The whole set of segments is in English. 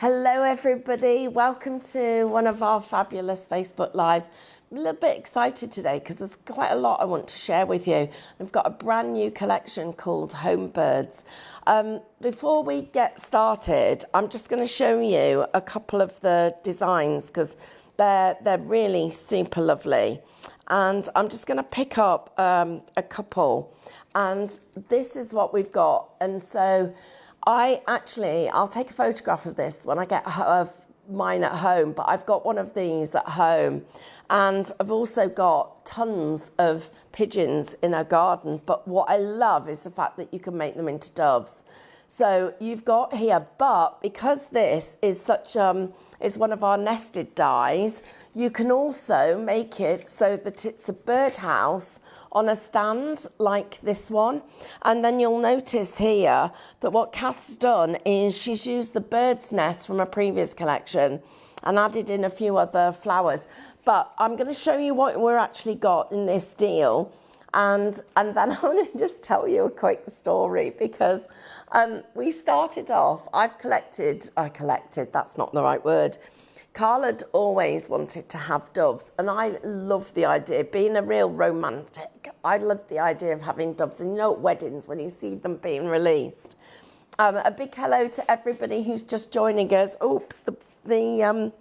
Hello everybody, welcome to one of our fabulous Facebook Lives. I'm a little bit excited today because there's quite a lot I want to share with you. I've got a brand new collection called Home Birds. Before we get started, I'm just going to show you a couple of the designs because they're really super lovely. And I'm just going to pick up a couple. And this is what we've got. And so I'll take a photograph of this when I get mine at home, but I've got one of these at home. And I've also got tons of pigeons in our garden. But what I love is the fact that you can make them into doves. So you've got here, but because this is is one of our nested dies, you can also make it so that it's a birdhouse on a stand like this one. And then you'll notice here that what Kath's done is she's used the bird's nest from a previous collection and added in a few other flowers. But I'm going to show you what we're actually got in this deal. And then I want to just tell you a quick story because we started off, I collected, that's not the right word. Carl had always wanted to have doves, and I love the idea, being a real romantic, I love the idea of having doves, and you know at weddings when you see them being released. A big hello to everybody who's just joining us. Oops, the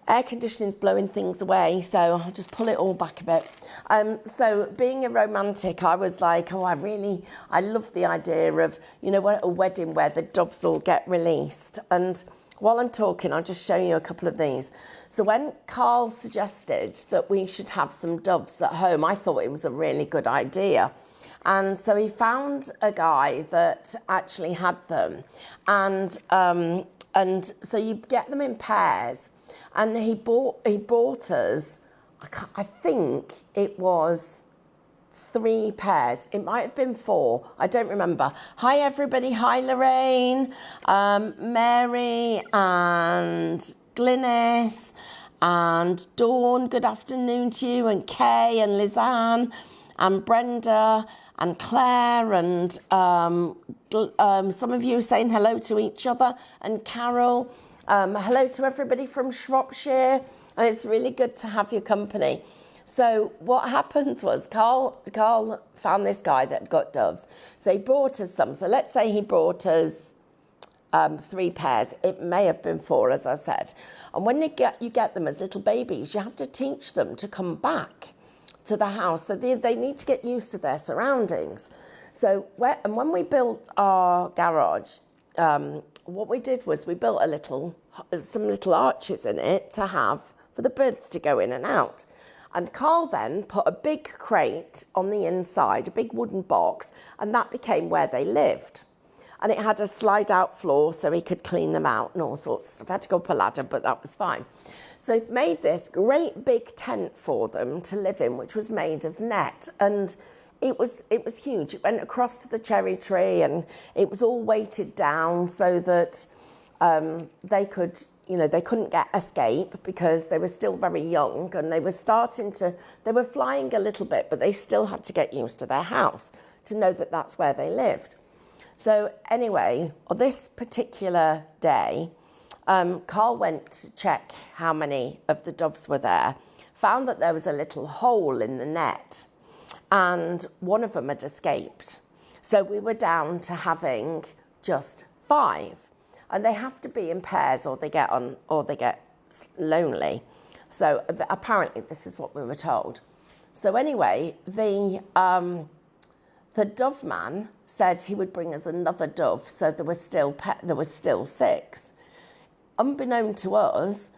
air conditioning's blowing things away, so I'll just pull it all back a bit. So being a romantic, I was like, I love the idea of, you know, a wedding where the doves all get released. And while I'm talking, I'll just show you a couple of these. So when Carl suggested that we should have some doves at home, I thought it was a really good idea. And so he found a guy that actually had them. And so you get them in pairs. And he bought us, I think it was 3 pairs. It might have been 4. I don't remember. Hi, everybody. Hi, Lorraine, Mary and Glynis and Dawn. Good afternoon to you, and Kay and Lizanne and Brenda and Claire and some of you saying hello to each other, and Carol. Hello to everybody from Shropshire, and it's really good to have your company. So what happened was Carl found this guy that got doves. So he brought us some. So let's say he brought us 3 pairs. It may have been 4, as I said. And when you get them as little babies, you have to teach them to come back to the house. So they need to get used to their surroundings. So when we built our garage, what we did was we built some little arches in it to have for the birds to go in and out. And Carl then put a big crate on the inside, a big wooden box, and that became where they lived. And it had a slide out floor so he could clean them out and all sorts of stuff. I had to go up a ladder, but that was fine. So he made this great big tent for them to live in, which was made of net. And it was huge. It went across to the cherry tree and it was all weighted down so that they couldn't escape because they were still very young and they were flying a little bit, but they still had to get used to their house to know that that's where they lived. So anyway, on this particular day, Carl went to check how many of the doves were there, found that there was a little hole in the net and one of them had escaped. So we were down to having just 5. And they have to be in pairs or they get lonely. So apparently this is what we were told. So anyway, the dove man said he would bring us another dove, so there was still 6. Unbeknown to us,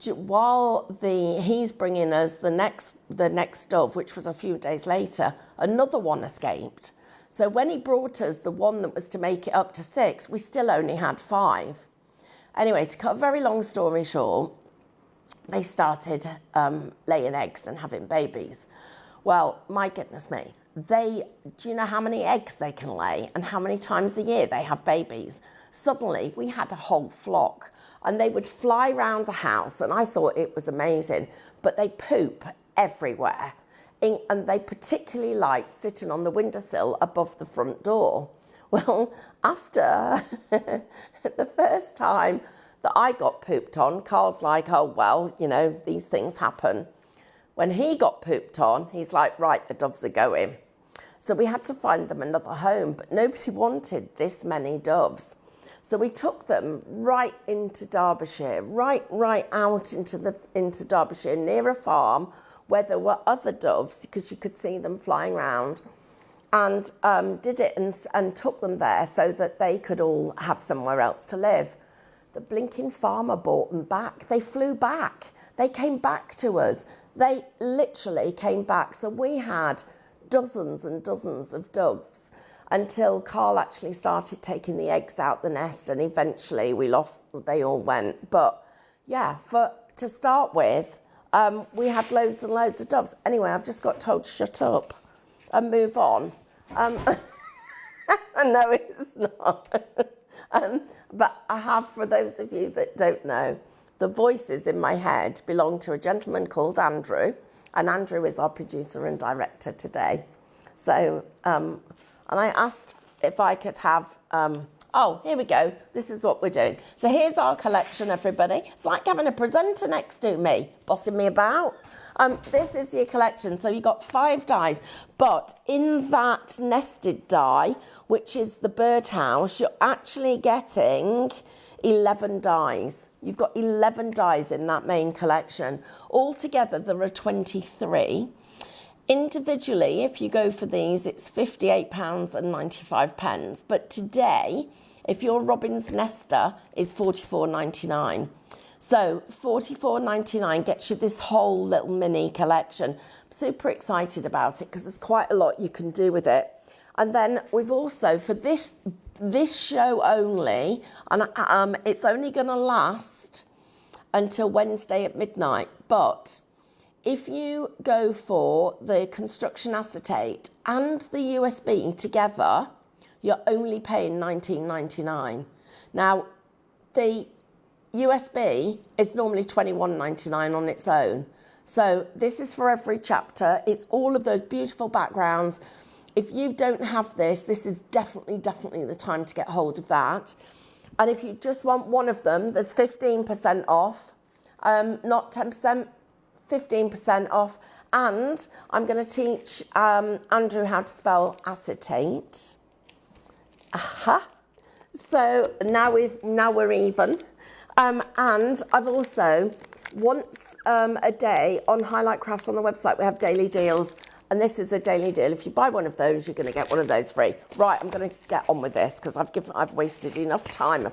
while he's bringing us the next dove, which was a few days later, another one escaped. So when he brought us the one that was to make it up to 6, we still only had 5. Anyway, to cut a very long story short, they started laying eggs and having babies. Well, my goodness me, do you know how many eggs they can lay and how many times a year they have babies? Suddenly, we had a whole flock and they would fly around the house and I thought it was amazing, but they poop everywhere. And they particularly liked sitting on the windowsill above the front door. Well, after the first time that I got pooped on, Carl's like, oh, well, you know, these things happen. When he got pooped on, he's like, right, the doves are going. So we had to find them another home, but nobody wanted this many doves. So we took them right into Derbyshire, right out into Derbyshire, near a farm where there were other doves, because you could see them flying around, and did it and took them there so that they could all have somewhere else to live. The blinking farmer brought them back. They flew back. They came back to us. They literally came back. So we had dozens and dozens of doves until Carl actually started taking the eggs out the nest, and eventually they all went. But yeah, to start with, we had loads and loads of doves. Anyway, I've just got told to shut up and move on. No, it's not. But I have, for those of you that don't know, the voices in my head belong to a gentleman called Andrew, and Andrew is our producer and director today. So, and I asked if I could have, oh, here we go. This is what we're doing. So here's our collection, everybody. It's like having a presenter next to me, bossing me about. This is your collection. So you've got 5 dies, but in that nested die, which is the birdhouse, you're actually getting 11 dies. You've got 11 dies in that main collection. Altogether, there are 23. Individually, if you go for these, it's £58.95. But today, if your Robin's Nester, is £44.99. So £44.99 gets you this whole little mini collection. I'm super excited about it because there's quite a lot you can do with it. And then we've also, for this show only, and it's only going to last until Wednesday at midnight, but if you go for the construction acetate and the USB together, you're only paying £19.99. Now, the USB is normally £21.99 on its own. So this is for every chapter. It's all of those beautiful backgrounds. If you don't have this, this is definitely the time to get hold of that. And if you just want one of them, there's 15% off, not 10%, 15% off. And I'm going to teach Andrew how to spell acetate. Aha. So now we're even. And I've also, once a day on Highlight Crafts on the website, we have daily deals. And this is a daily deal. If you buy one of those, you're going to get one of those free. Right, I'm going to get on with this because I've wasted enough time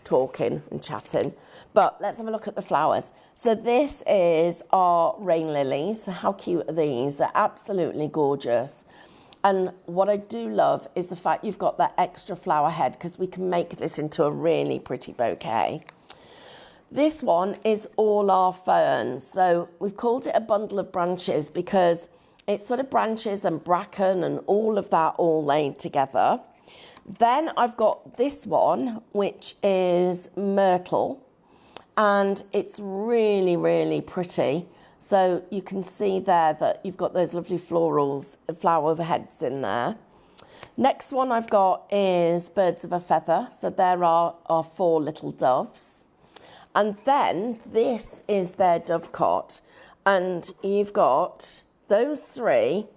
talking and chatting. But let's have a look at the flowers. So this is our rain lilies. How cute are these? They're absolutely gorgeous. And what I do love is the fact you've got that extra flower head, because we can make this into a really pretty bouquet. This one is all our ferns. So we've called it a bundle of branches because it's sort of branches and bracken and all of that all laid together. Then I've got this one, which is myrtle, and it's really, really pretty. So you can see there that you've got those lovely florals, flower heads in there. Next one I've got is birds of a feather. So there are our 4 little doves. And then this is their dovecot. And you've got those 3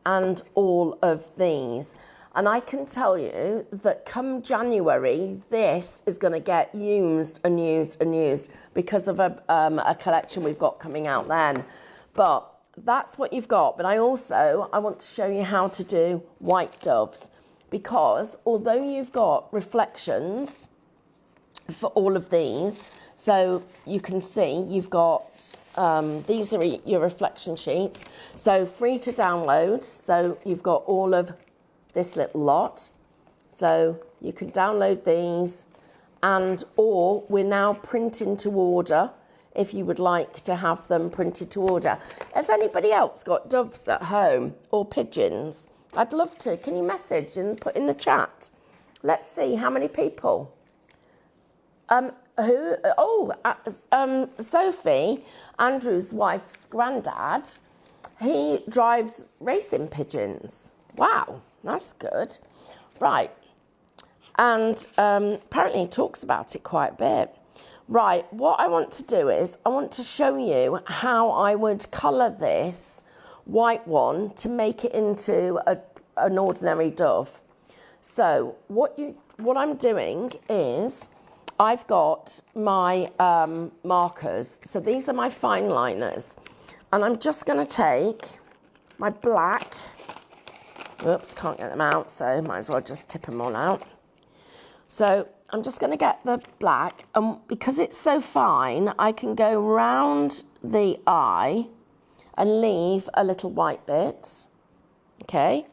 and all of these. And I can tell you that come January, this is going to get used and used and used because of a collection we've got coming out then. But that's what you've got. But I want to show you how to do white doves, because although you've got reflections for all of these, so you can see you've got, these are your reflection sheets. So free to download. So you've got all of this little lot, so you can download these, or we're now printing to order if you would like to have them printed to order. Has anybody else got doves at home or pigeons? I'd love to. Can you message and put in the chat? Let's see how many people. Sophie, Andrew's wife's granddad, he drives racing pigeons. Wow. That's good. Right. And apparently he talks about it quite a bit. Right, what I want to do is I want to show you how I would colour this white one to make it into an ordinary dove. So what I'm doing is I've got my markers. So these are my fine liners. And I'm just going to take my black. Oops, can't get them out, so might as well just tip them all out. So I'm just going to get the black, and because it's so fine, I can go round the eye and leave a little white bit, okay?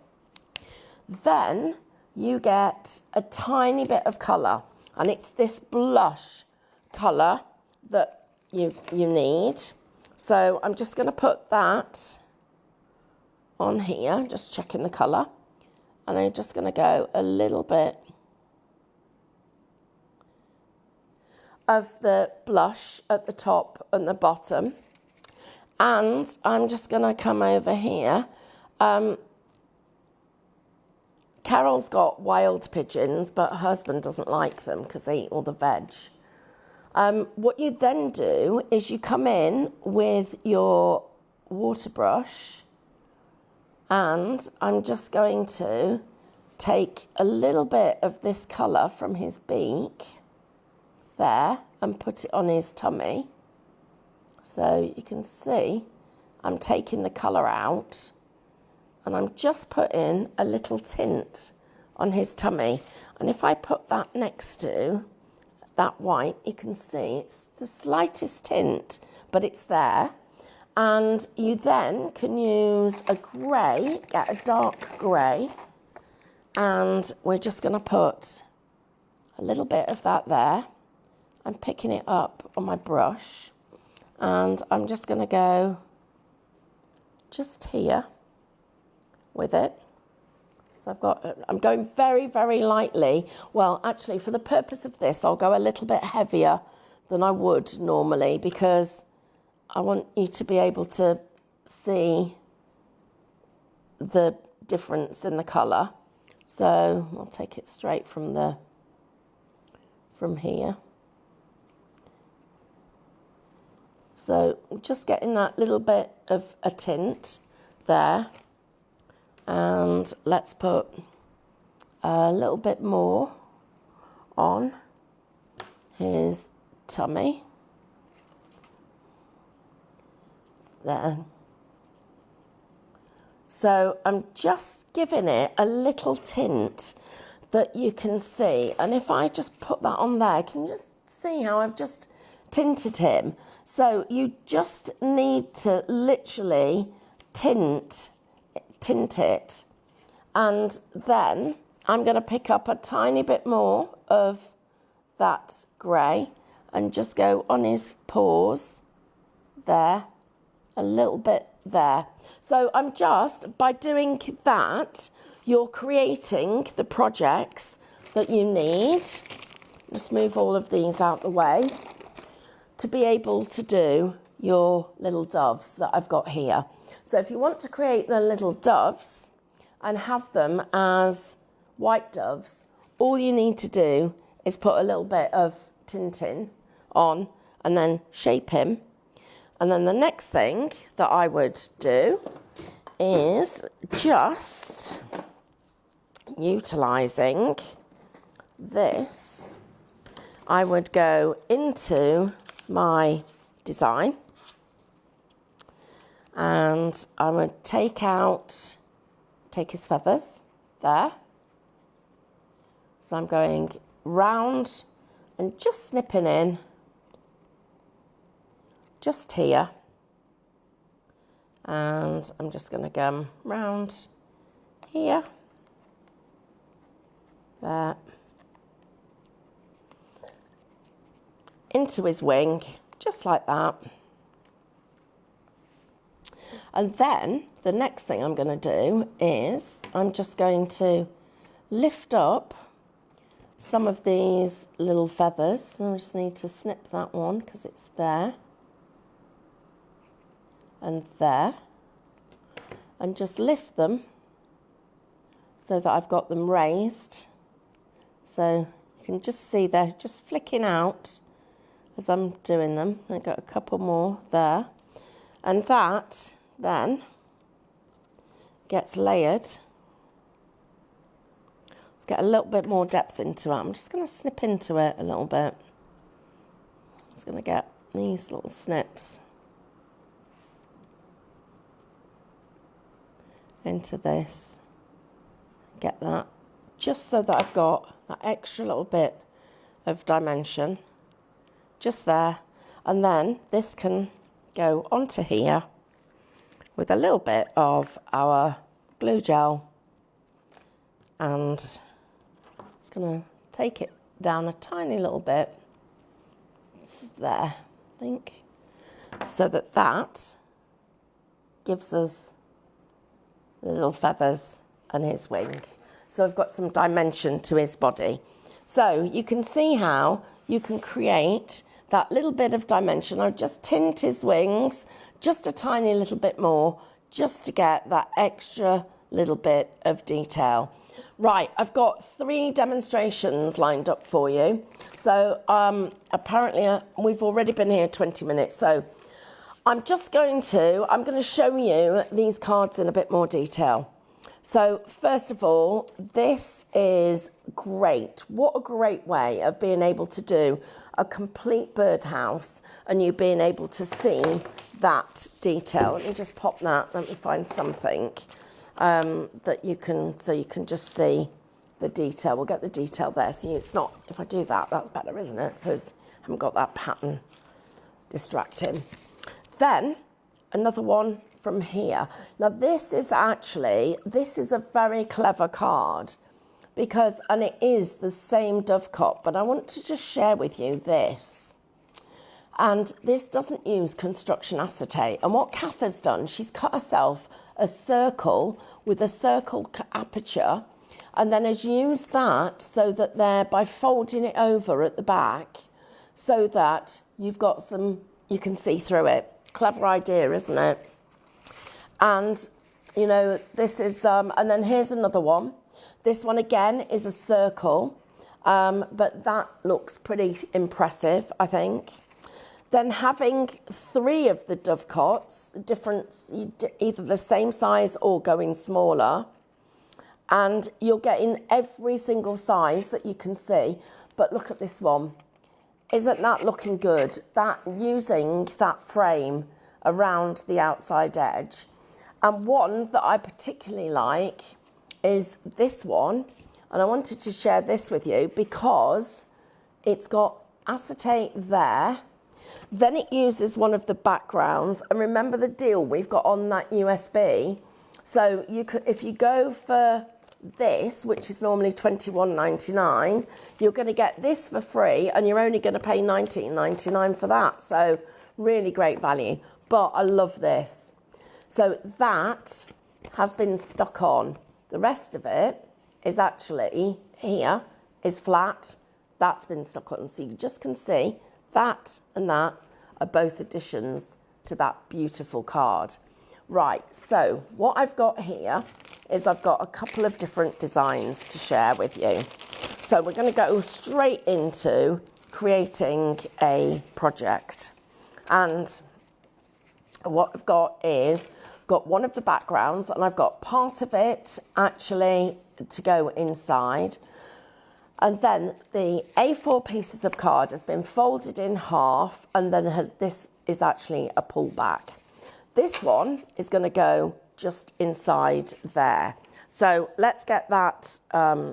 Then you get a tiny bit of colour, and it's this blush colour that you need. So I'm just going to put that on here, just checking the colour, and I'm just going to go a little bit of the blush at the top and the bottom. And I'm just going to come over here. Carol's got wild pigeons, but her husband doesn't like them because they eat all the veg. What you then do is you come in with your water brush, and I'm just going to take a little bit of this colour from his beak there and put it on his tummy. So you can see I'm taking the colour out, and I'm just putting a little tint on his tummy. And if I put that next to that white, you can see it's the slightest tint, but it's there. And you then can use a grey, get a dark grey, and we're just going to put a little bit of that there. I'm picking it up on my brush, and I'm just going to go just here with it. So I'm going very, very lightly. Well, actually, for the purpose of this, I'll go a little bit heavier than I would normally, because I want you to be able to see the difference in the colour. So I'll take it straight from here. So just getting that little bit of a tint there. And let's put a little bit more on his tummy. There. So I'm just giving it a little tint that you can see. And if I just put that on there, can you just see how I've just tinted him? So you just need to literally tint it. And then I'm going to pick up a tiny bit more of that grey and just go on his paws there, a little bit there. So I'm just, by doing that, you're creating the projects that you need. Just move all of these out the way to be able to do your little doves that I've got here. So if you want to create the little doves and have them as white doves, all you need to do is put a little bit of tinting on and then shape him. And then the next thing that I would do is just utilising this. I would go into my design and I would take his feathers there. So I'm going round and just snipping in just here, and I'm just going to go round here, there, into his wing, just like that. And then the next thing I'm going to do is I'm just going to lift up some of these little feathers. I just need to snip that one because it's there and there, and just lift them so that I've got them raised. So you can just see they're just flicking out as I'm doing them. I've got a couple more there. And that then gets layered. Let's get a little bit more depth into it. I'm just going to snip into it a little bit. I'm just going to get these little snips into this. Get that just so that I've got that extra little bit of dimension just there. And then this can go onto here with a little bit of our glue gel, and it's going to take it down a tiny little bit there, I think, so that that gives us the little feathers and his wing. So I've got some dimension to his body. So you can see how you can create that little bit of dimension. I've just tint his wings just a tiny little bit more, just to get that extra little bit of detail. Right, I've got 3 demonstrations lined up for you. So apparently we've already been here 20 minutes. So I'm going to show you these cards in a bit more detail. So first of all, this is great. What a great way of being able to do a complete birdhouse and you being able to see that detail. Let me just pop that. Let me find something that you can, so you can just see the detail. We'll get the detail there. See, it's not, if I do that, that's better, isn't it? So I haven't got that pattern distracting. Then another one from here. Now this is a very clever card because, and it is the same dovecot, but I want to just share with you this. And this doesn't use construction acetate. And what Kath has done, she's cut herself a circle with a circle aperture, and then has used that so that there, by folding it over at the back, so that you've got some, you can see through it. Clever idea, isn't it? And, you know, this is, and then here's another one. This one again is a circle, but that looks pretty impressive, I think. Then having 3 of the dovecots, either the same size or going smaller, and you're getting every single size that you can see. But look at this one. Isn't that looking good? That using that frame around the outside edge. And one that I particularly like is this one. And I wanted to share this with you because it's got acetate there. Then it uses one of the backgrounds. And remember the deal we've got on that USB. So you could, if you go for this, which is normally $21.99, you're going to get this for free, and you're only going to pay $19.99 for that. So really great value. But I love this. So that has been stuck on. The rest of it is actually here, is flat. That's been stuck on. So you just can see that and that are both additions to that beautiful card. Right, so what I've got here is I've got a couple of different designs to share with you. So we're going to go straight into creating a project. And what I've got is, got one of the backgrounds, and I've got part of it actually to go inside. And then the A4 pieces of card has been folded in half, and then this is actually a pullback. This one is going to go just inside there. So let's get that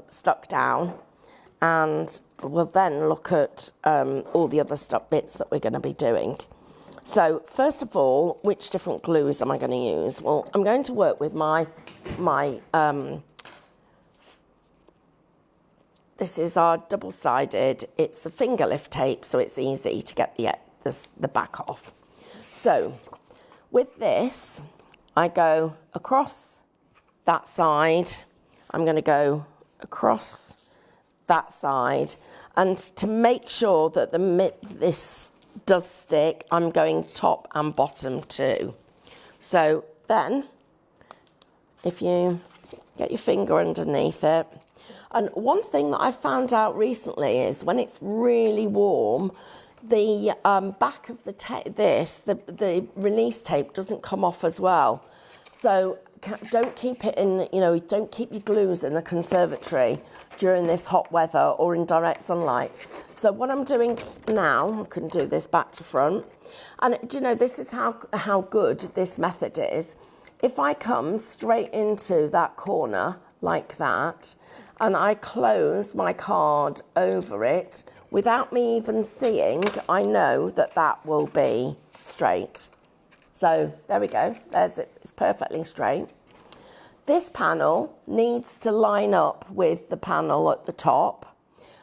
stuck down, and we'll then look at all the other bits that we're going to be doing. So first of all, which different glues am I going to use? Well, I'm going to work with this is our double-sided. It's a finger lift tape, so it's easy to get the back off. So with this, I go across that side. I'm going to go across that side. And to make sure that this does stick, I'm going top and bottom too. So then, if you get your finger underneath it, and one thing that I found out recently is when it's really warm, the back of the release tape doesn't come off as well. So don't keep it in, don't keep your glues in the conservatory during this hot weather or in direct sunlight. So what I'm doing now, I can do this back to front. And this is how good this method is. If I come straight into that corner like that, and I close my card over it, without me even seeing, I know that that will be straight. So there we go, there's it, it's perfectly straight. This panel needs to line up with the panel at the top,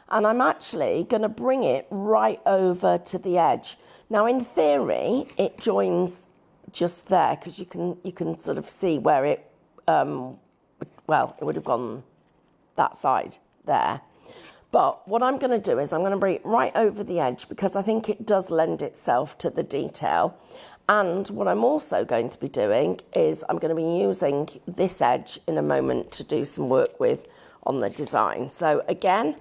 and I'm actually going to bring it right over to the edge. Now in theory, it joins just there, because you can sort of see where it, well, it would have gone that side there. But what I'm going to do is I'm going to bring it right over the edge, because I think it does lend itself to the detail. And what I'm also going to be doing is I'm going to be using this edge in a moment to do some work with on the design. So again,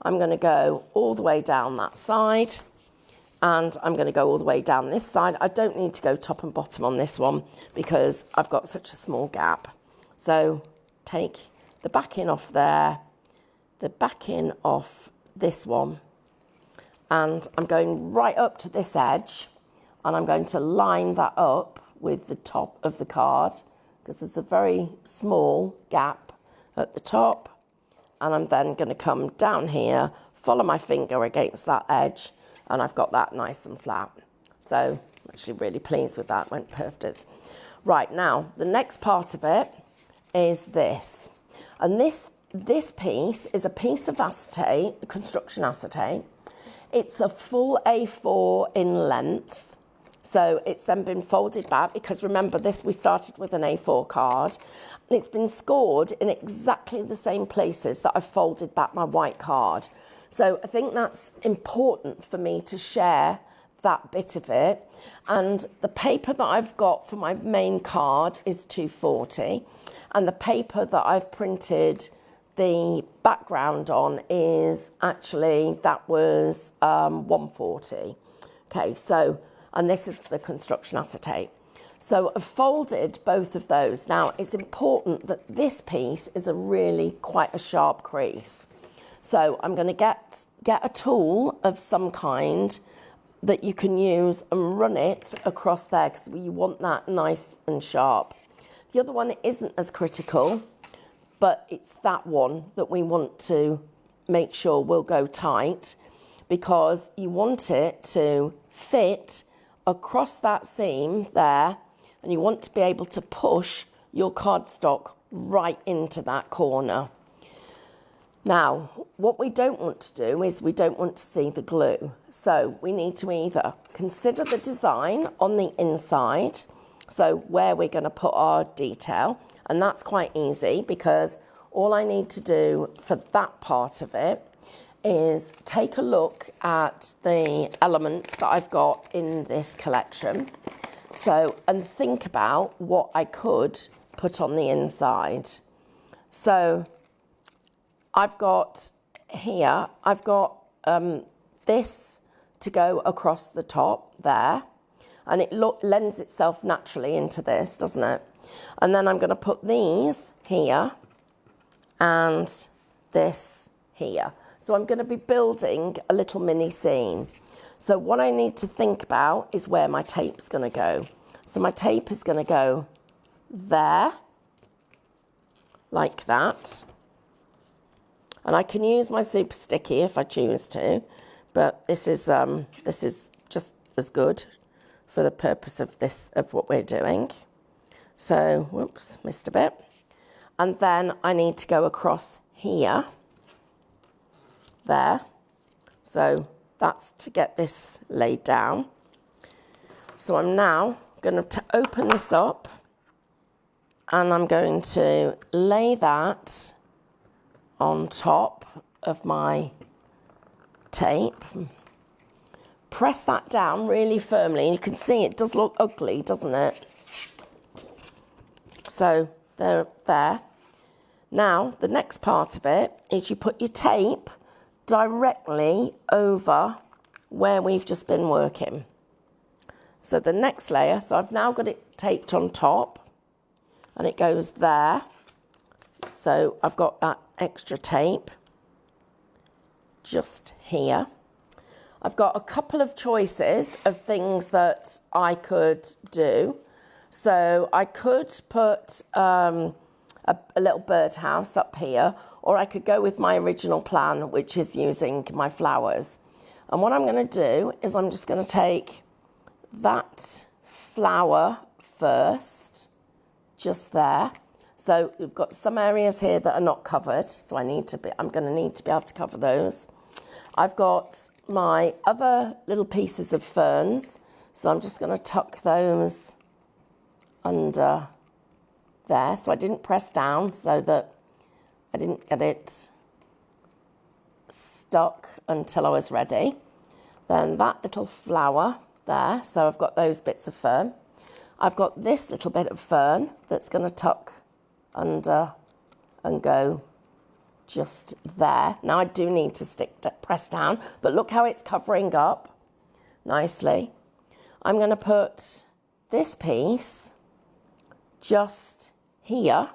I'm going to go all the way down that side, and I'm going to go all the way down this side. I don't need to go top and bottom on this one because I've got such a small gap. So take the backing off there, the backing off this one, and I'm going right up to this edge, and I'm going to line that up with the top of the card, because there's a very small gap at the top, and I'm then going to come down here, follow my finger against that edge, and I've got that nice and flat. So I'm actually really pleased with that, went perfect. Right, now the next part of it is this, and this piece is a piece of acetate, construction acetate. It's a full A4 in length. So it's then been folded back, because remember this, we started with an A4 card, and it's been scored in exactly the same places that I've folded back my white card. So I think that's important for me to share that bit of it. And the paper that I've got for my main card is 240, and the paper that I've printed the background on is actually, that was 140. Okay, so, and this is the construction acetate. So I've folded both of those. Now it's important that this piece is quite a sharp crease. So I'm going to get a tool of some kind that you can use and run it across there, because you want that nice and sharp. The other one isn't as critical, but it's that one that we want to make sure will go tight, because you want it to fit across that seam there, and you want to be able to push your cardstock right into that corner. Now, what we don't want to do is we don't want to see the glue. So we need to either consider the design on the inside, so where we're going to put our detail, and that's quite easy, because all I need to do for that part of it is take a look at the elements that I've got in this collection. So, and think about what I could put on the inside. So I've got here, I've got this to go across the top there, and it lends itself naturally into this, doesn't it? And then I'm going to put these here and this here. So I'm going to be building a little mini scene. So what I need to think about is where my tape's going to go. So my tape is going to go there, like that. And I can use my super sticky if I choose to, but this is just as good for the purpose of this, of what we're doing. So, whoops, missed a bit. And then I need to go across here, there. So that's to get this laid down. So I'm now going to open this up, and I'm going to lay that on top of my tape. Press that down really firmly, and you can see it does look ugly, doesn't it? So there. Now, the next part of it is you put your tape directly over where we've just been working. So the next layer, so I've now got it taped on top and it goes there. So I've got that extra tape just here. I've got a couple of choices of things that I could do. So I could put a little birdhouse up here, or I could go with my original plan, which is using my flowers. And what I'm going to do is I'm just going to take that flower first, just there. So we've got some areas here that are not covered, so I'm going to need to be able to cover those. I've got my other little pieces of ferns, so I'm just going to tuck those under there. So I didn't press down so that I didn't get it stuck until I was ready. Then that little flower there, so I've got those bits of fern. I've got this little bit of fern that's going to tuck under and go just there. Now I do need to press down, but look how it's covering up nicely. I'm going to put this piece just here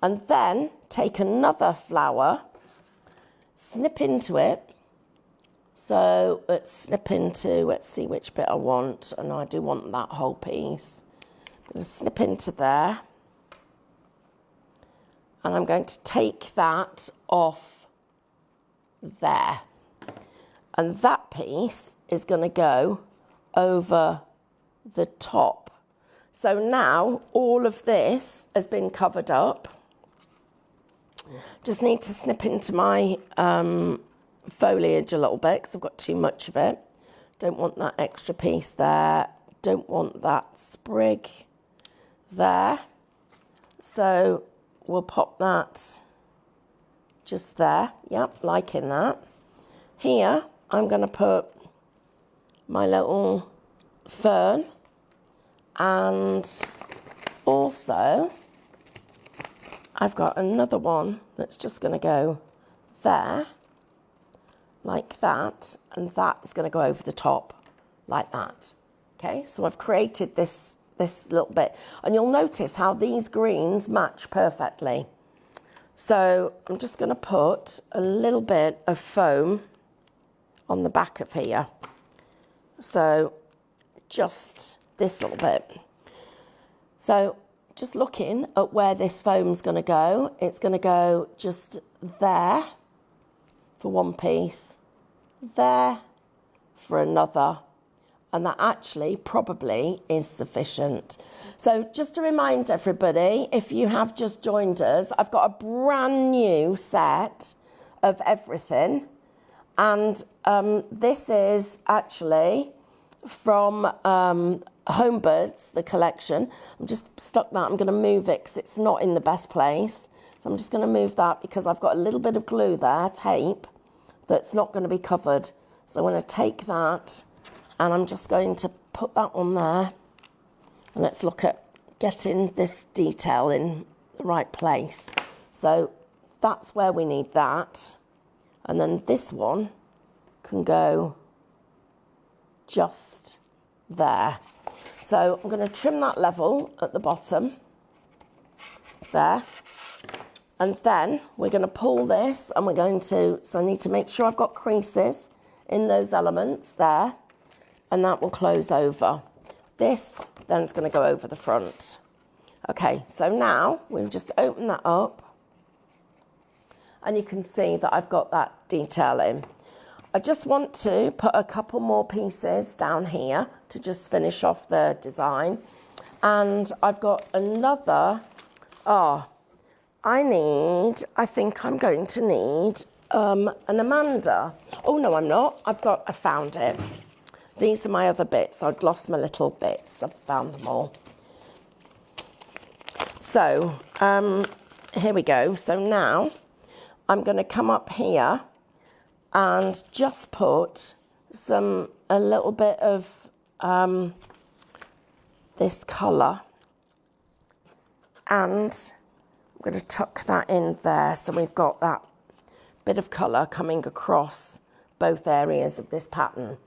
and then take another flower, snip into it. So let's snip into, let's see which bit I want, and I do want that whole piece. I'm going to snip into there. And I'm going to take that off there. And that piece is going to go over the top. So now all of this has been covered up. Just need to snip into my foliage a little bit because I've got too much of it. Don't want that extra piece there. Don't want that sprig there. So we'll pop that just there. Yep, liking that. Here, I'm going to put my little fern, and also I've got another one that's just going to go there, like that, and that's going to go over the top, like that. Okay, so I've created this little bit, and you'll notice how these greens match perfectly. So I'm just going to put a little bit of foam on the back of here. So just this little bit. So just looking at where this foam's going to go, it's going to go just there for one piece, there for another, and that actually probably is sufficient. So just to remind everybody, if you have just joined us, I've got a brand new set of everything. And this is actually from Homebirds, the collection. I'm just stuck that. I'm going to move it because it's not in the best place. So I'm just going to move that because I've got a little bit of glue there, tape, that's not going to be covered. So I'm going to take that and I'm just going to put that on there. And let's look at getting this detail in the right place. So that's where we need that. And then this one can go just there. So I'm going to trim that level at the bottom there. And then we're going to pull this and we're going to, so I need to make sure I've got creases in those elements there, and that will close over. This then is going to go over the front. Okay, so now we've just opened that up and you can see that I've got that detail in. I just want to put a couple more pieces down here to just finish off the design. And I've got another, I think I'm going to need an Amanda. Oh no, I'm not. I found it. These are my other bits. I'd lost my little bits. I've found them all. So here we go. So now I'm going to come up here and just put a little bit of this colour, and I'm going to tuck that in there so we've got that bit of colour coming across both areas of this pattern.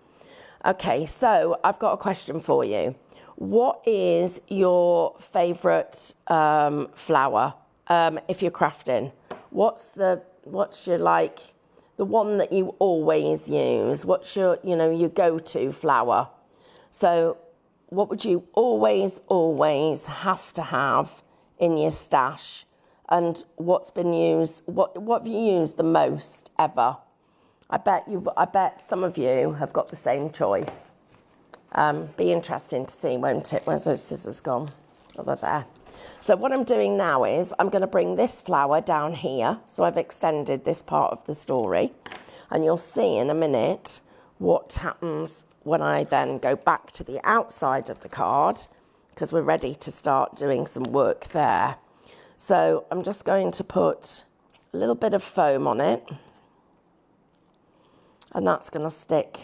Okay, so I've got a question for you. What is your favourite flower if you're crafting? What's your like the one that you always use? What's your your go-to flower? So what would you always have to have in your stash? And what's been used? What have you used the most ever? I bet some of you have got the same choice. Be interesting to see, won't it? Where's those scissors gone? Oh, they're there. So what I'm doing now is I'm going to bring this flower down here. So I've extended this part of the story. And you'll see in a minute what happens when I then go back to the outside of the card, because we're ready to start doing some work there. So I'm just going to put a little bit of foam on it. And that's going to stick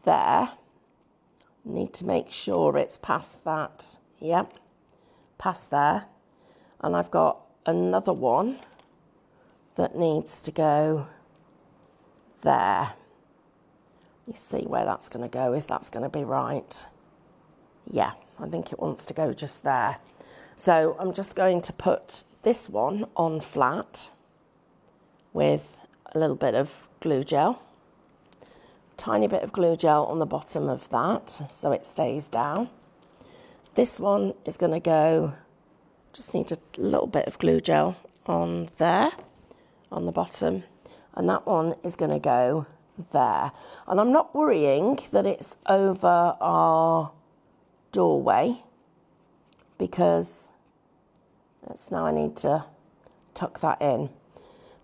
there. Need to make sure it's past that. Yep, past there. And I've got another one that needs to go there. You see where that's going to go. Is that's going to be right? Yeah, I think it wants to go just there. So I'm just going to put this one on flat with a little bit of glue gel. Tiny bit of glue gel on the bottom of that so it stays down. This one is going to go, just need a little bit of glue gel on there, on the bottom. And that one is going to go there. And I'm not worrying that it's over our doorway, because now I need to tuck that in,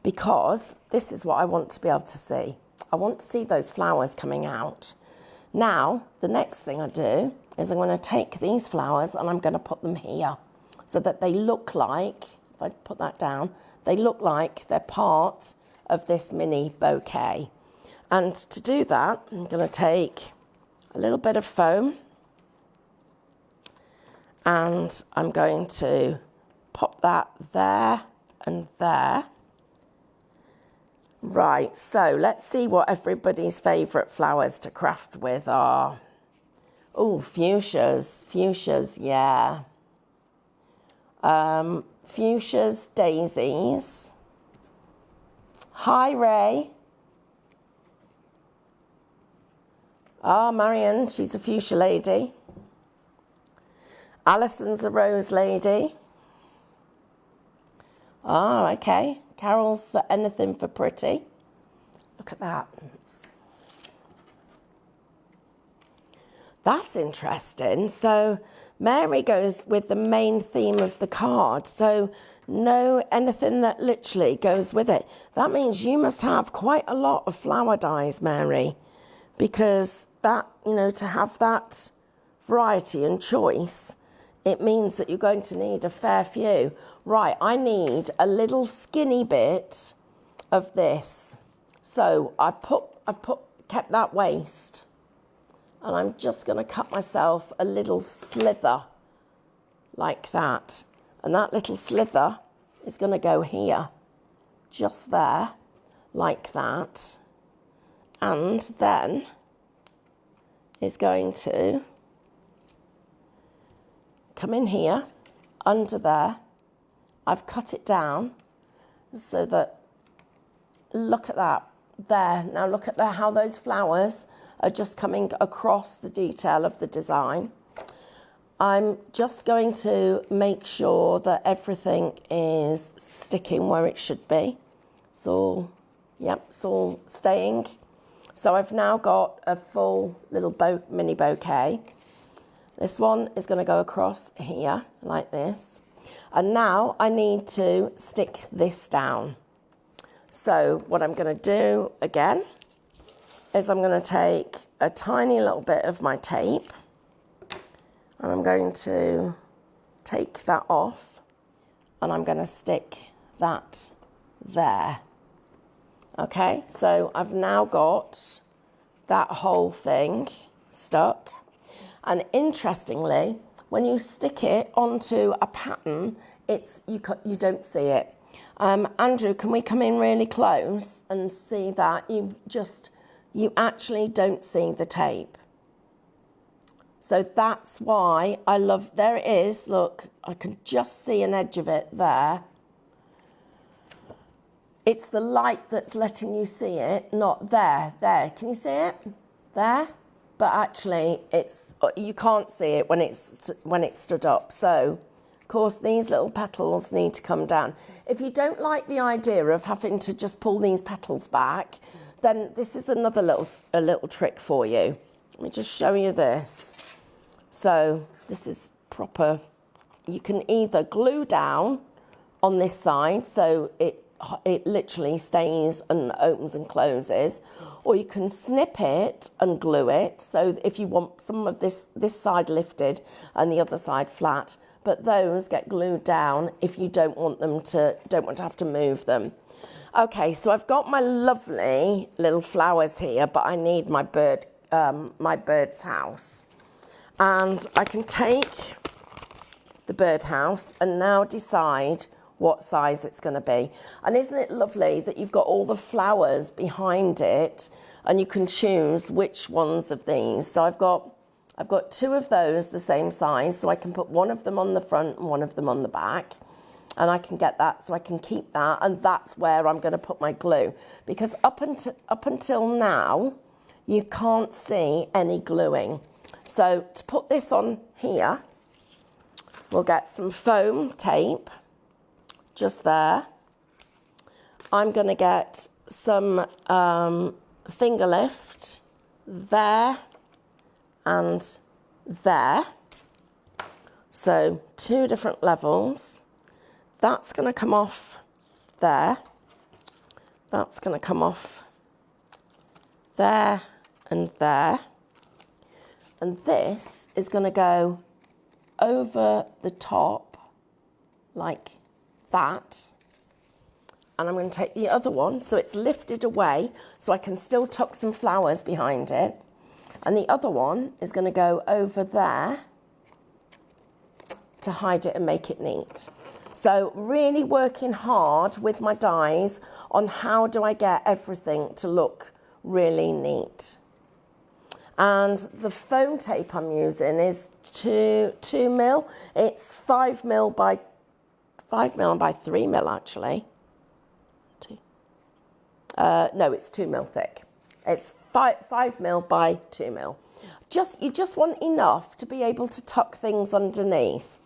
because this is what I want to be able to see. I want to see those flowers coming out. Now, the next thing I do is I'm going to take these flowers and I'm going to put them here so that they look like, if I put that down, they look like they're part of this mini bouquet. And to do that, I'm going to take a little bit of foam and I'm going to pop that there and there. Right, so let's see what everybody's favourite flowers to craft with are. Oh, fuchsias, yeah. Fuchsias, daisies. Hi, Ray. Ah, Marion, she's a fuchsia lady. Alison's a rose lady. Oh, okay. Carol's for anything for pretty. Look at that. That's interesting. So Mary goes with the main theme of the card. So no anything that literally goes with it. That means you must have quite a lot of flower dyes, Mary, because that, to have that variety and choice, it means that you're going to need a fair few. Right, I need a little skinny bit of this. So I've kept that waste, and I'm just going to cut myself a little slither like that. And that little slither is going to go here, just there, like that. And then is going to come in here, under there. I've cut it down so that, look at that, there. Now look at how those flowers are just coming across the detail of the design. I'm just going to make sure that everything is sticking where it should be. It's all, yep, it's all staying. So I've now got a full little mini bouquet. This one is going to go across here like this. And now I need to stick this down. So what I'm going to do again is I'm going to take a tiny little bit of my tape and I'm going to take that off and I'm going to stick that there. Okay, so I've now got that whole thing stuck. And interestingly, when you stick it onto a pattern, you don't see it. Andrew, can we come in really close and see that? you actually don't see the tape. So that's why I love, there it is, look, I can just see an edge of it there. It's the light that's letting you see it, not there. There, can you see it? There? But actually, you can't see it when it's stood up. So, of course, these little petals need to come down. If you don't like the idea of having to just pull these petals back, then this is another little trick for you. Let me just show you this. So this is proper. You can either glue down on this side, so it literally stays and opens and closes, or you can snip it and glue it. So if you want some of this side lifted and the other side flat, but those get glued down if you don't want to have to move them. Okay, so I've got my lovely little flowers here, but I need my bird's house. And I can take the birdhouse and now decide what size it's going to be. And isn't it lovely that you've got all the flowers behind it and you can choose which ones of these. So I've got two of those the same size, so I can put one of them on the front and one of them on the back. And I can get that, so I can keep that, and that's where I'm going to put my glue. Because up until now, you can't see any gluing. So to put this on here, we'll get some foam tape, just there. I'm going to get some finger lift there and there. So 2 different levels. That's going to come off there. That's going to come off there and there. And this is going to go over the top like that. And I'm going to take the other one, so it's lifted away, so I can still tuck some flowers behind it. And the other one is going to go over there to hide it and make it neat. So really working hard with my dies on how do I get everything to look really neat. And the foam tape I'm using is 2 mil. It's 5 mil by 3 mil actually. No, it's 2 mil thick. It's 5 mil by 2 mil. You just want enough to be able to tuck things underneath.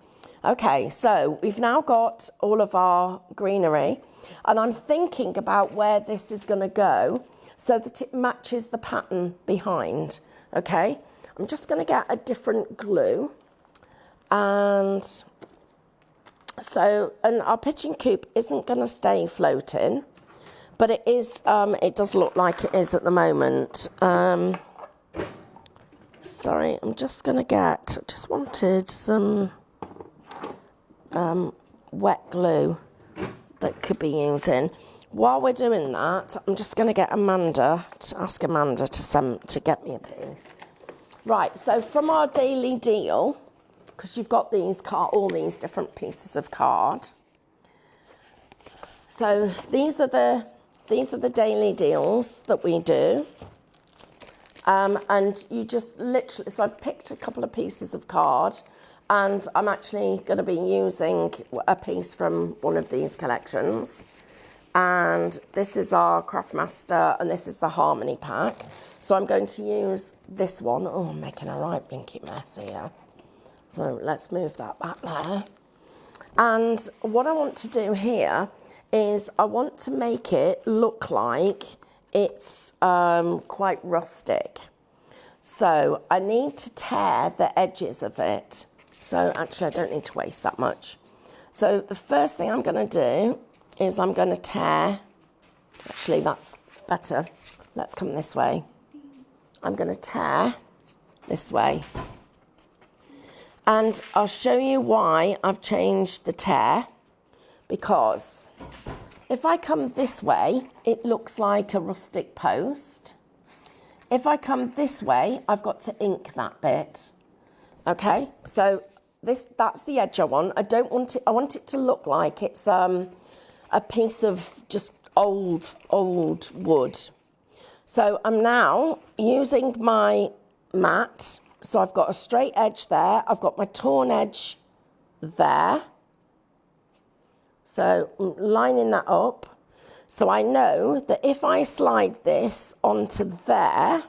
Okay, so we've now got all of our greenery, and I'm thinking about where this is going to go so that it matches the pattern behind. Okay, I'm just going to get a different glue, and our pigeon coop isn't going to stay floating, but it is. It does look like it is at the moment. Sorry, I'm just going to get. I just wanted some wet glue that could be using. While we're doing that, I'm just going to get ask Amanda to get me a piece. Right, so from our daily deal, because you've got all these different pieces of card. So these are the daily deals that we do. And you just literally, so I've picked a couple of pieces of card, and I'm actually going to be using a piece from one of these collections. And this is our Craftmaster, and this is the Harmony pack. So I'm going to use this one. Oh, I'm making a right blinky mess here. So let's move that back there. And what I want to do here is I want to make it look like it's quite rustic. So I need to tear the edges of it. So actually I don't need to waste that much. So the first thing I'm going to do is I'm going to tear, actually that's better, let's come this way. I'm going to tear this way. And I'll show you why I've changed the tear, because if I come this way, it looks like a rustic post. If I come this way, I've got to ink that bit. Okay, so that's the edge I want. I want it to look like it's a piece of just old wood. So I'm now using my mat. So I've got a straight edge there. I've got my torn edge there. So I'm lining that up. So I know that if I slide this onto there,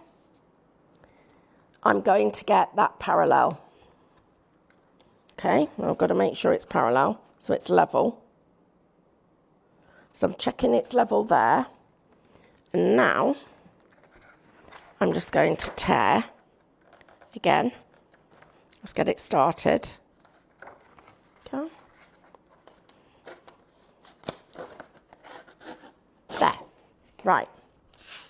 I'm going to get that parallel. Okay, I've got to make sure it's parallel, so it's level. So I'm checking it's level there. And now I'm just going to tear again. Let's get it started. Okay. There. Right.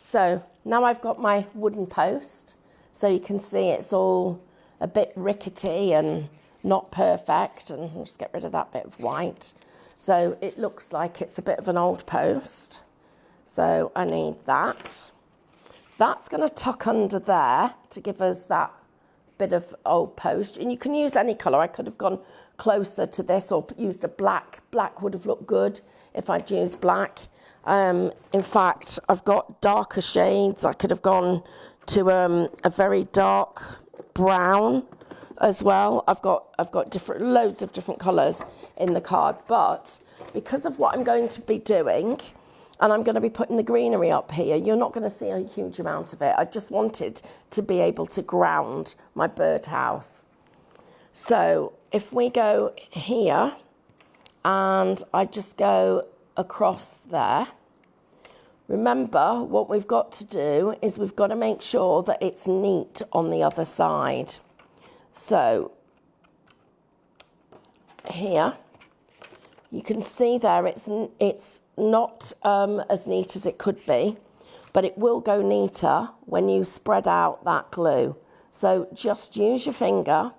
So now I've got my wooden post. So you can see it's all a bit rickety and not perfect, and I'll just get rid of that bit of white. So it looks like it's a bit of an old post. So I need that. That's going to tuck under there to give us that bit of old post. And you can use any colour. I could have gone closer to this or used a black. Black would have looked good if I'd used black. In fact, I've got darker shades. I could have gone to a very dark brown as well. I've got loads of different colours in the card, but because of what I'm going to be doing, and I'm going to be putting the greenery up here, you're not going to see a huge amount of it. I just wanted to be able to ground my birdhouse. So if we go here and I just go across there, remember what we've got to do is we've got to make sure that it's neat on the other side. So here you can see there it's not as neat as it could be, but it will go neater when you spread out that glue. So just use your finger,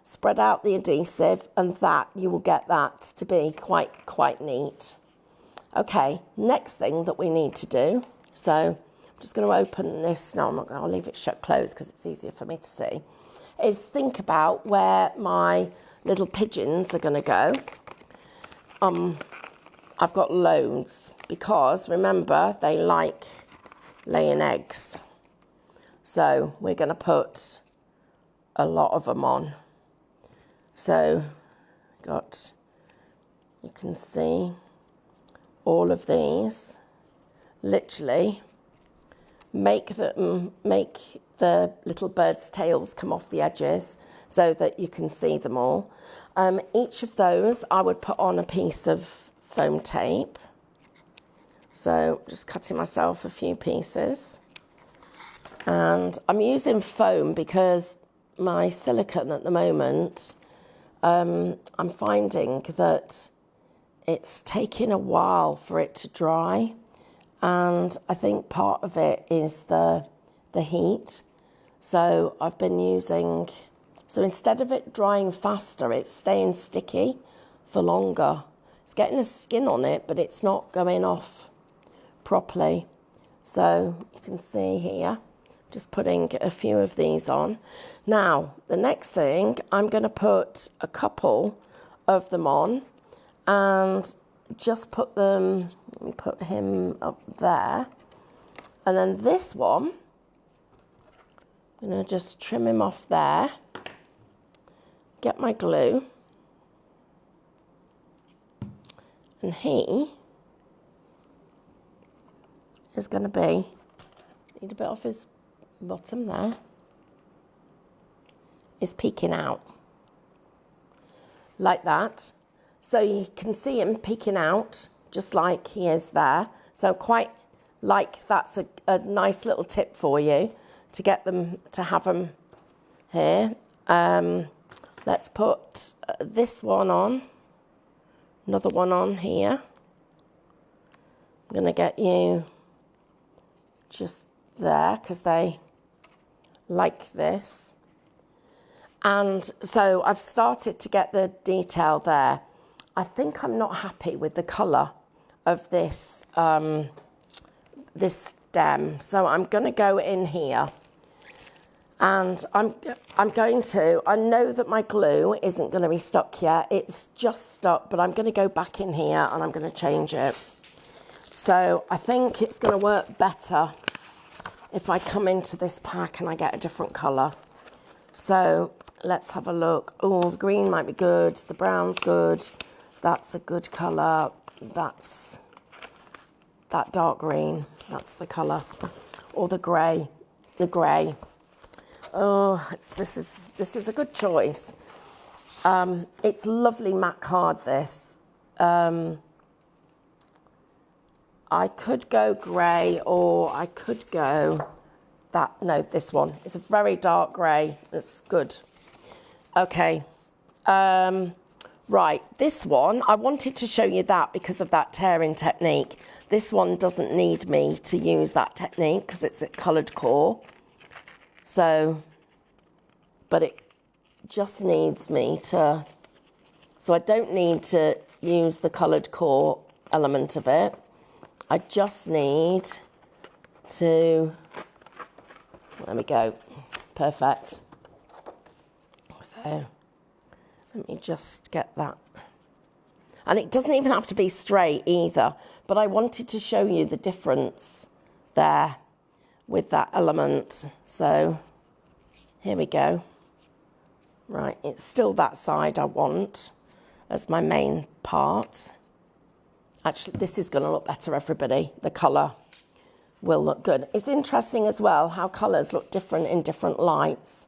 spread out the adhesive, and that you will get that to be quite neat. Okay, next thing that we need to do, so I'm just going to open this. No, I'll leave it shut closed because it's easier for me to see, is think about where my little pigeons are going to go. I've got loads because remember they like laying eggs. So we're going to put a lot of them on. So you can see all of these, literally make the little birds' tails come off the edges so that you can see them all. Each of those I would put on a piece of foam tape. So just cutting myself a few pieces. And I'm using foam because my silicone at the moment, I'm finding that it's taking a while for it to dry. And I think part of it is the heat. So I've been using, so instead of it drying faster, it's staying sticky for longer. It's getting a skin on it, but it's not going off properly. So you can see here, just putting a few of these on. Now, the next thing, I'm going to put a couple of them on and just put them, let me put him up there. And then this one, I'm going to just trim him off there, get my glue, and he is going to be, need a bit off his bottom there, is peeking out like that. So you can see him peeking out just like he is there. So quite like that's a nice little tip for you to get them to have them here. Let's put this one on, another one on here. I'm going to get you just there because they like this. And so I've started to get the detail there. I think I'm not happy with the colour of this this stem, so I'm going to go in here, and I'm going to. I know that my glue isn't going to be stuck yet; it's just stuck. But I'm going to go back in here and I'm going to change it. So I think it's going to work better if I come into this pack and I get a different colour. So let's have a look. Oh, the green might be good. The brown's good. That's a good colour. That's that dark green. That's the colour. Or the grey. The grey. Oh, this is a good choice. It's lovely matte card, this. I could go grey, or I could go this one. It's a very dark grey. That's good. Okay. Right, this one, I wanted to show you that because of that tearing technique. This one doesn't need me to use that technique because it's a coloured core. So, but it just needs me to, so I don't need to use the coloured core element of it. I just need to, there we go, perfect. So, let me just get that. And it doesn't even have to be straight either, but I wanted to show you the difference there with that element. So, here we go. Right, it's still that side I want as my main part. Actually, this is going to look better, everybody. The colour will look good. It's interesting as well how colours look different in different lights.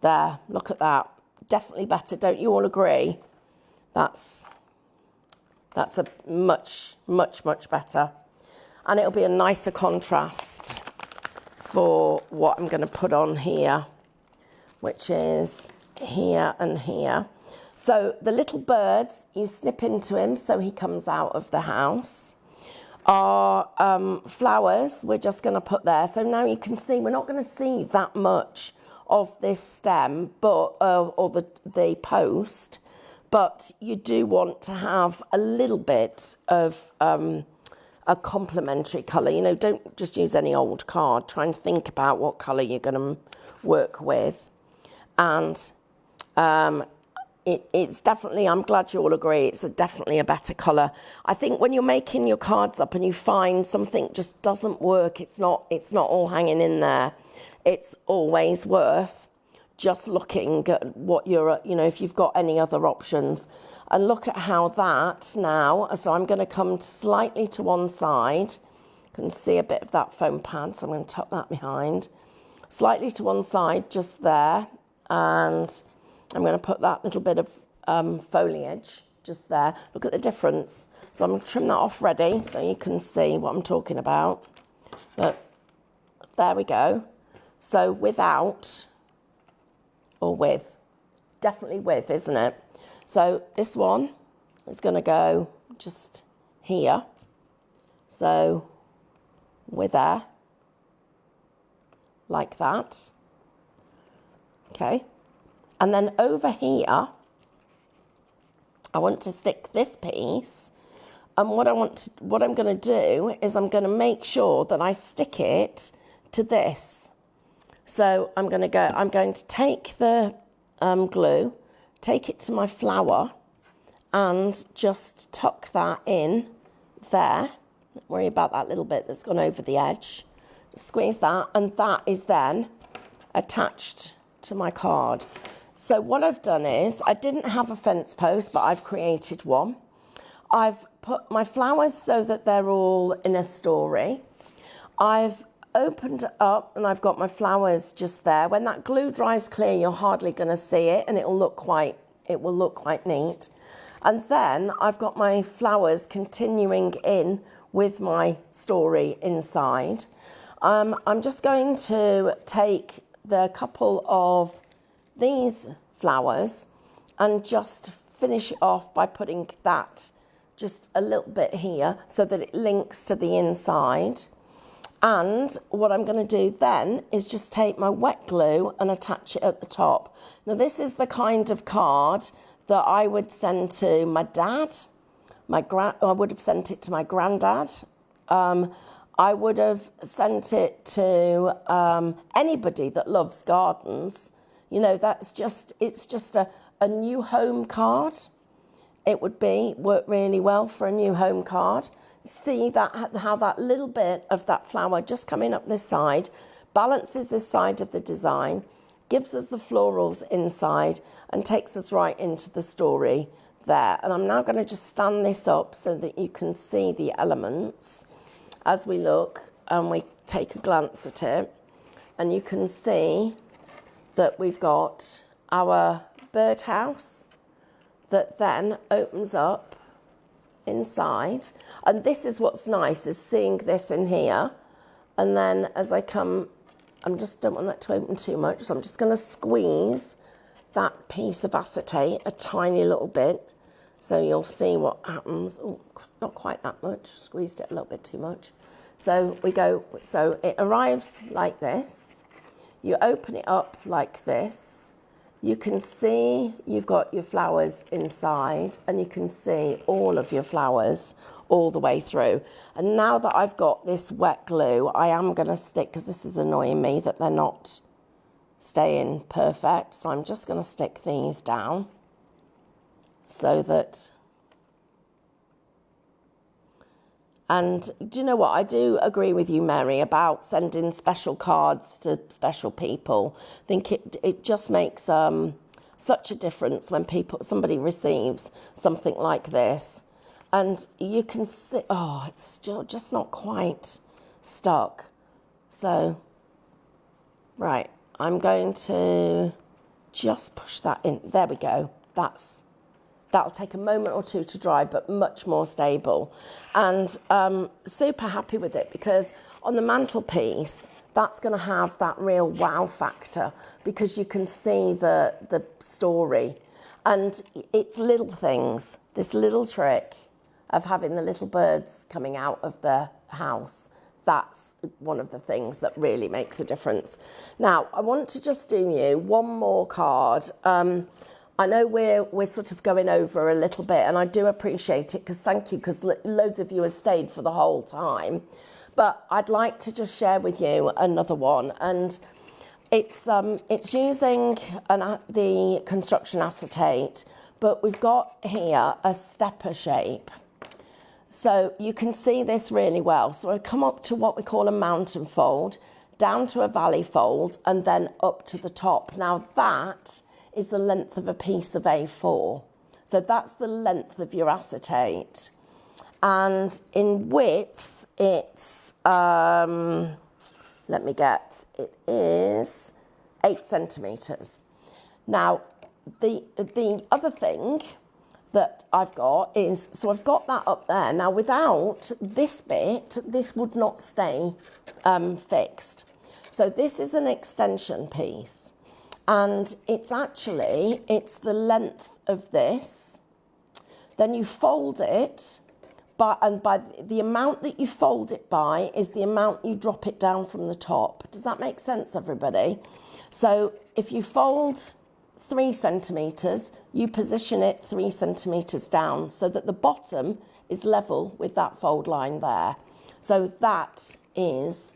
There, look at that. Definitely better, don't you all agree? That's a much, much, much better. And it'll be a nicer contrast for what I'm going to put on here, which is here and here. So the little birds, you snip into him so he comes out of the house. Our flowers, we're just going to put there. So now you can see, we're not going to see that much of this stem, but or the post, but you do want to have a little bit of a complementary colour. You know, don't just use any old card. Try and think about what colour you're going to work with. And it's definitely, I'm glad you all agree, it's definitely a better colour. I think when you're making your cards up and you find something just doesn't work, it's not all hanging in there, it's always worth just looking at what you're, you know, if you've got any other options. And look at how that now, so I'm going to come slightly to one side. You can see a bit of that foam pad, so I'm going to tuck that behind. Slightly to one side, just there. And I'm going to put that little bit of foliage just there. Look at the difference. So I'm going to trim that off ready so you can see what I'm talking about. But there we go. So without or with. Definitely with, isn't it? So this one is going to go just here. So with there. Like that. Okay. And then over here, I want to stick this piece. And what I'm going to do is I'm going to make sure that I stick it to this. So I'm going to take the glue, take it to my flower, and just tuck that in there. Don't worry about that little bit that's gone over the edge. Just squeeze that, and that is then attached to my card. So what I've done is, I didn't have a fence post, but I've created one. I've put my flowers so that they're all in a story. I've opened it up and I've got my flowers just there. When that glue dries clear, you're hardly going to see it, and it will look quite neat. And then I've got my flowers continuing in with my story inside. I'm just going to take the couple of these flowers and just finish it off by putting that just a little bit here so that it links to the inside. And what I'm going to do then is just take my wet glue and attach it at the top. Now this is the kind of card that I would send to my dad. I would have sent it to my granddad. I would have sent it to anybody that loves gardens. You know, it's just a new home card. It would work really well for a new home card. See that how that little bit of that flower just coming up this side, balances this side of the design, gives us the florals inside, and takes us right into the story there. And I'm now going to just stand this up so that you can see the elements as we look and we take a glance at it. And you can see that we've got our birdhouse that then opens up inside. And this is what's nice, is seeing this in here. And then as I come, I just don't want that to open too much, so I'm just going to squeeze that piece of acetate a tiny little bit, so you'll see what happens. Oh, not quite that much, squeezed it a little bit too much. So we go, so it arrives like this. You open it up like this. You can see you've got your flowers inside, and you can see all of your flowers all the way through. And now that I've got this wet glue, I am going to stick, because this is annoying me that they're not staying perfect. So I'm just going to stick these down so that, and do you know what? I do agree with you, Mary, about sending special cards to special people. I think it just makes such a difference when somebody receives something like this. And you can see, oh, it's still just not quite stuck. So, right, I'm going to just push that in. There we go. That'll take a moment or two to dry, but much more stable. And super happy with it, because on the mantelpiece, that's going to have that real wow factor, because you can see the story. And it's little things, this little trick of having the little birds coming out of the house. That's one of the things that really makes a difference. Now, I want to just do you one more card. I know we're sort of going over a little bit, and I do appreciate it, because thank you, because loads of you have stayed for the whole time. But I'd like to just share with you another one, and it's using the construction acetate, but we've got here a stepper shape. So you can see this really well. So I come up to what we call a mountain fold, down to a valley fold, and then up to the top. Now that is the length of a piece of A4. So that's the length of your acetate. And in width, it's, it is 8 centimetres. Now, the other thing that I've got is, so I've got that up there. Now, without this bit, this would not stay fixed. So this is an extension piece, and it's the length of this. Then you fold it, and by the amount that you fold it by is the amount you drop it down from the top. Does that make sense, everybody? So if you fold 3 centimetres, you position it 3 centimetres down so that the bottom is level with that fold line there. So that is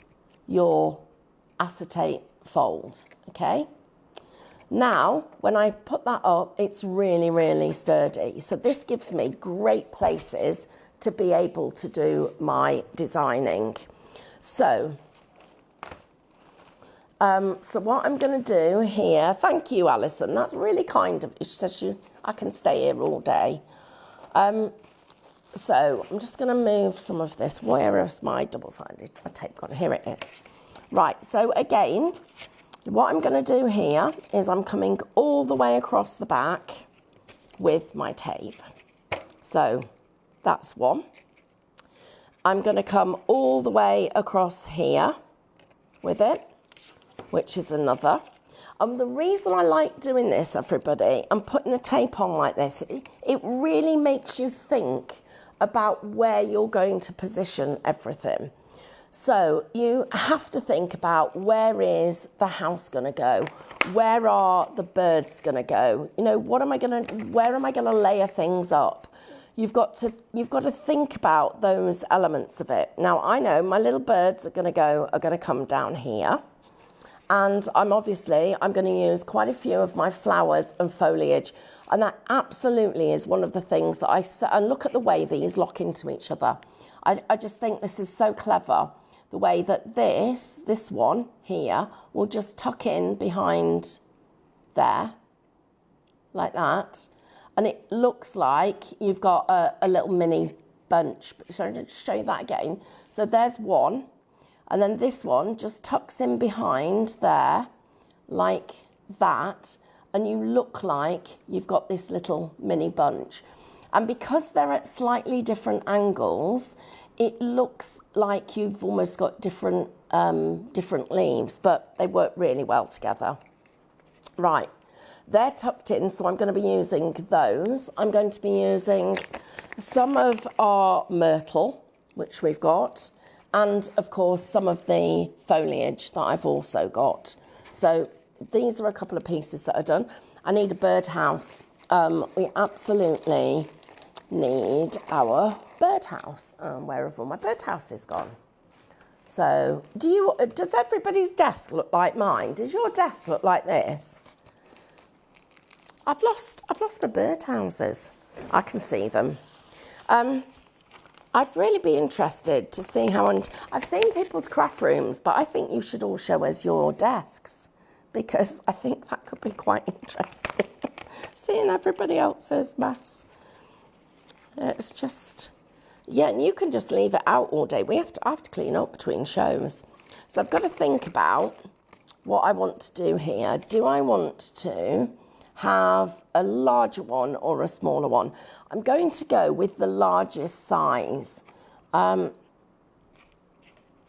your acetate fold, okay? Now, when I put that up, it's really, really sturdy. So this gives me great places to be able to do my designing. So what I'm going to do here, thank you, Alison, that's really kind of you. She says I can stay here all day. So I'm just going to move some of this. Where is my double-sided tape gone? Here it is. Right, so again, what I'm going to do here is I'm coming all the way across the back with my tape. So that's one. I'm going to come all the way across here with it, which is another. And the reason I like doing this, everybody, and putting the tape on like this, it really makes you think about where you're going to position everything. So you have to think about, where is the house going to go? Where are the birds going to go? You know, where am I going to layer things up? You've got to think about those elements of it. Now, I know my little birds are going to come down here. And I'm going to use quite a few of my flowers and foliage. And that absolutely is one of the things that and look at the way these lock into each other. I just think this is so clever the way that this one here will just tuck in behind there, like that. And it looks like you've got a little mini bunch. So I'll just show you that again. So there's one, and then this one just tucks in behind there, like that, and you look like you've got this little mini bunch. And because they're at slightly different angles, it looks like you've almost got different leaves, but they work really well together. Right, they're tucked in, so I'm going to be using those. I'm going to be using some of our myrtle, which we've got, and of course some of the foliage that I've also got. So these are a couple of pieces that are done. I need a birdhouse. We absolutely need our birdhouse. Where have all my birdhouses gone? So does everybody's desk look like mine? Does your desk look like this? I've lost my birdhouses. I can see them. I'd really be interested to see how, and I've seen people's craft rooms, but I think you should all show us your desks, because I think that could be quite interesting. Seeing everybody else's mess. It's just, yeah, and you can just leave it out all day. I have to clean up between shows. So I've got to think about what I want to do here. Do I want to have a larger one or a smaller one? I'm going to go with the largest size. And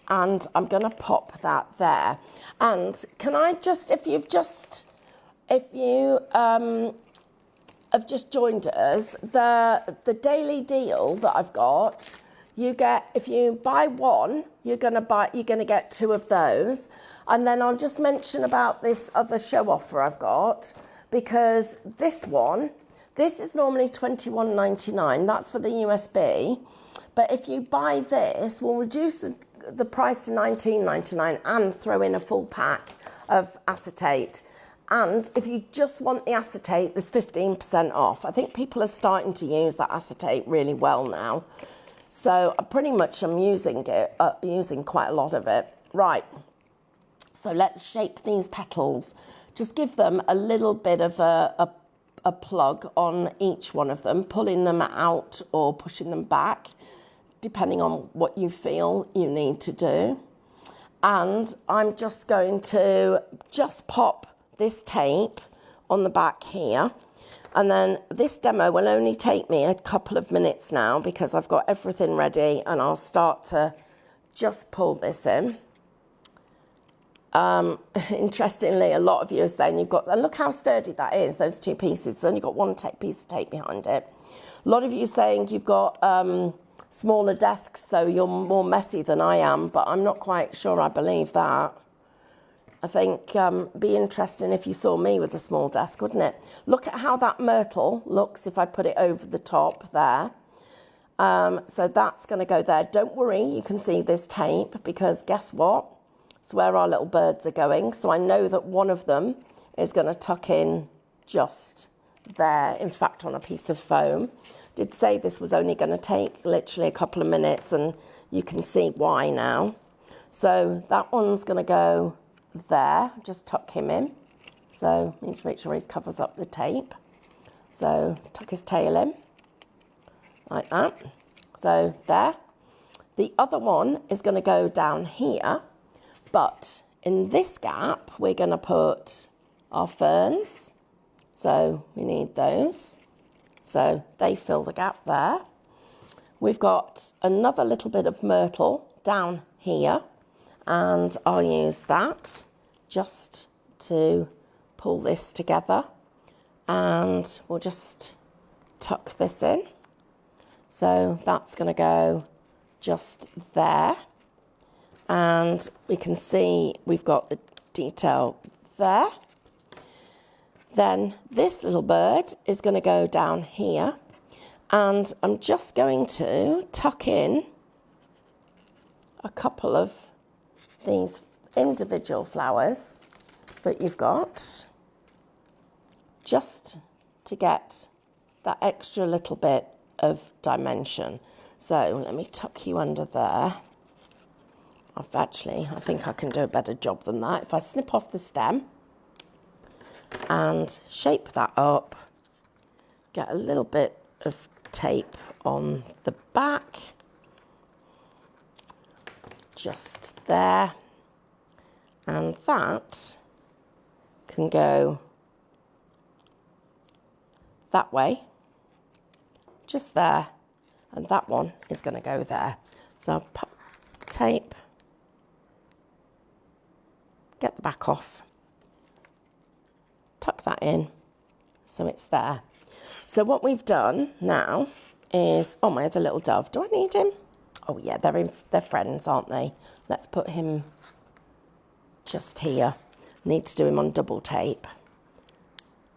I'm going to pop that there. And can I just, if you have just joined us, the daily deal that I've got, you get, if you buy one, you're gonna get 2 of those. And then I'll just mention about this other show offer I've got, because this is normally $21.99. That's for the USB. But if you buy this, we'll reduce the price to $19.99 and throw in a full pack of acetate. And if you just want the acetate, there's 15% off. I think people are starting to use that acetate really well now. So pretty much I'm using quite a lot of it. Right, so let's shape these petals. Just give them a little bit of a plug on each one of them, pulling them out or pushing them back, depending on what you feel you need to do. And I'm just going to pop this tape on the back here. And then this demo will only take me a couple of minutes now, because I've got everything ready, and I'll start to just pull this in. Interestingly, a lot of you are saying you've got, and look how sturdy that is, those 2 pieces. It's only got one piece of tape behind it. A lot of you are saying you've got smaller desks, so you're more messy than I am, but I'm not quite sure I believe that. I think be interesting if you saw me with a small desk, wouldn't it? Look at how that myrtle looks if I put it over the top there. So that's going to go there. Don't worry, you can see this tape, because guess what? It's where our little birds are going. So I know that one of them is going to tuck in just there, in fact, on a piece of foam. Did say this was only going to take literally a couple of minutes, and you can see why now. So that one's going to go there, just tuck him in. So need to make sure he covers up the tape. So tuck his tail in, like that. So there. The other one is going to go down here, but in this gap, we're going to put our ferns. So we need those. So they fill the gap there. We've got another little bit of myrtle down here, and I'll use that just to pull this together, and we'll just tuck this in. So that's going to go just there, and we can see we've got the detail there. Then this little bird is going to go down here, and I'm just going to tuck in a couple of these individual flowers that you've got, just to get that extra little bit of dimension. So let me tuck you under there. I think I can do a better job than that. If I snip off the stem and shape that up, get a little bit of tape on the back, just there, and that can go that way, just there, and that one is going to go there. So I'll pop tape, get the back off, tuck that in so it's there. So what we've done now is, oh, my other little dove, do I need him? Oh yeah, they're friends, aren't they? Let's put him just here. Need to do him on double tape.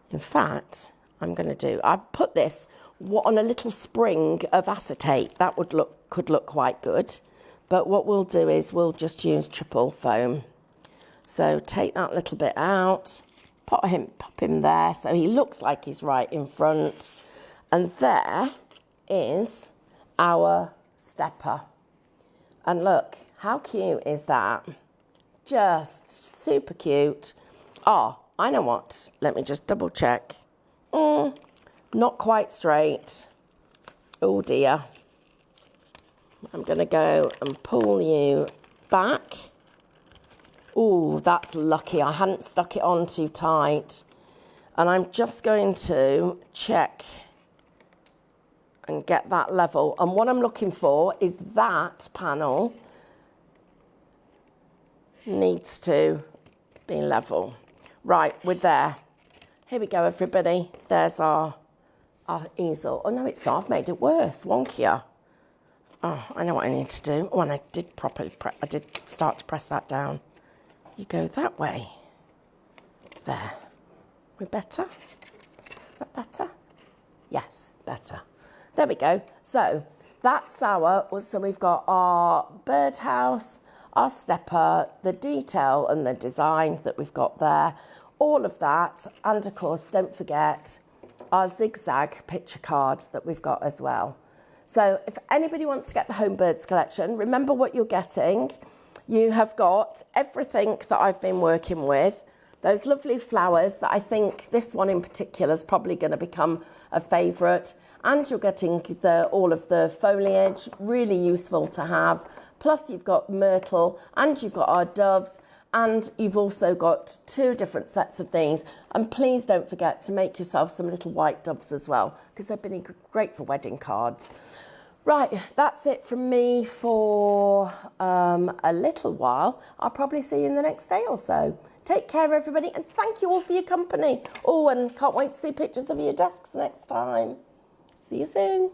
In fact, I've put this on a little spring of acetate. That could look quite good. But what we'll do is we'll just use triple foam. So take that little bit out, pop him there so he looks like he's right in front. And there is our stepper. And look, how cute is that? Just super cute. Oh, I know what. Let me just double check. Not quite straight. Oh dear. I'm going to go and pull you back. Oh, that's lucky. I hadn't stuck it on too tight. And I'm just going to check and get that level. And what I'm looking for is that panel needs to be level. Right, we're there. Here we go, everybody. There's our easel. Oh, no, it's not. I've made it worse, wonkier. Oh, I know what I need to do. Oh, and I did I did start to press that down. You go that way. There. We're better? Is that better? Yes, better. There we go. So that's so we've got our birdhouse, our stepper, the detail and the design that we've got there, all of that. And of course, don't forget our zigzag picture card that we've got as well. So if anybody wants to get the Home Birds collection, remember what you're getting. You have got everything that I've been working with, those lovely flowers that I think this one in particular is probably going to become a favourite. And you're getting all of the foliage, really useful to have. Plus you've got myrtle and you've got our doves and you've also got 2 different sets of these. And please don't forget to make yourself some little white doves as well, because they've been great for wedding cards. Right, that's it from me for a little while. I'll probably see you in the next day or so. Take care, everybody, and thank you all for your company. Oh, and can't wait to see pictures of your desks next time. See you soon.